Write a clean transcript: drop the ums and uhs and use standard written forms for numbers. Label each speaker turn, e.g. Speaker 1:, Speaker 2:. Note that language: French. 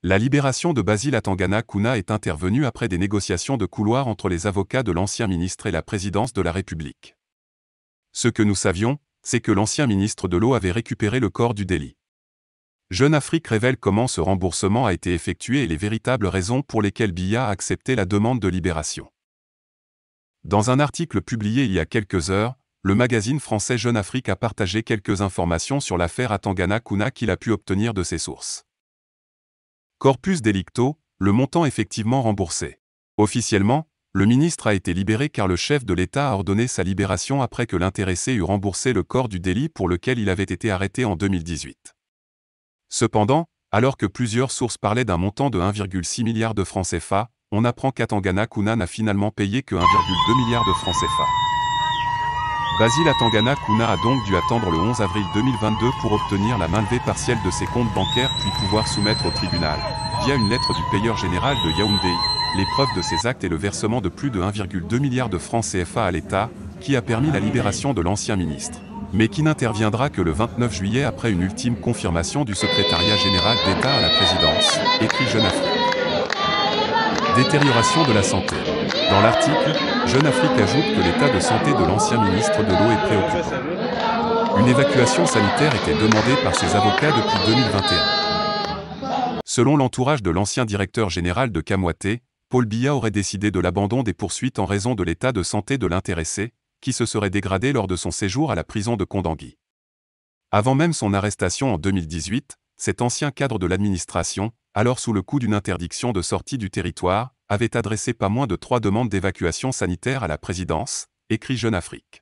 Speaker 1: La libération de Basile Atangana Kouna est intervenue après des négociations de couloir entre les avocats de l'ancien ministre et la présidence de la République. Ce que nous savions, c'est que l'ancien ministre de l'Eau avait récupéré le corps du délit. Jeune Afrique révèle comment ce remboursement a été effectué et les véritables raisons pour lesquelles Biya a accepté la demande de libération. Dans un article publié il y a quelques heures, le magazine français Jeune Afrique a partagé quelques informations sur l'affaire Atangana Kouna qu'il a pu obtenir de ses sources. Corpus delicto, le montant effectivement remboursé. Officiellement, le ministre a été libéré car le chef de l'État a ordonné sa libération après que l'intéressé eut remboursé le corps du délit pour lequel il avait été arrêté en 2018. Cependant, alors que plusieurs sources parlaient d'un montant de 1,6 milliard de francs CFA, on apprend qu'Atangana Kouna n'a finalement payé que 1,2 milliard de francs CFA. Basile Atangana Kouna a donc dû attendre le 11 avril 2022 pour obtenir la mainlevée partielle de ses comptes bancaires puis pouvoir soumettre au tribunal, via une lettre du payeur général de Yaoundé, les preuves de ses actes et le versement de plus de 1,2 milliard de francs CFA à l'État, qui a permis la libération de l'ancien ministre, mais qui n'interviendra que le 29 juillet après une ultime confirmation du secrétariat général d'État à la présidence, écrit Jeune Afrique. Détérioration de la santé. Dans l'article, Jeune Afrique ajoute que l'état de santé de l'ancien ministre de l'Eau est préoccupant. Une évacuation sanitaire était demandée par ses avocats depuis 2021. Selon l'entourage de l'ancien directeur général de Kamwaté, Paul Biya aurait décidé de l'abandon des poursuites en raison de l'état de santé de l'intéressé, qui se serait dégradé lors de son séjour à la prison de Kondangui. Avant même son arrestation en 2018, cet ancien cadre de l'administration, alors sous le coup d'une interdiction de sortie du territoire, avait adressé pas moins de 3 demandes d'évacuation sanitaire à la présidence, écrit Jeune Afrique.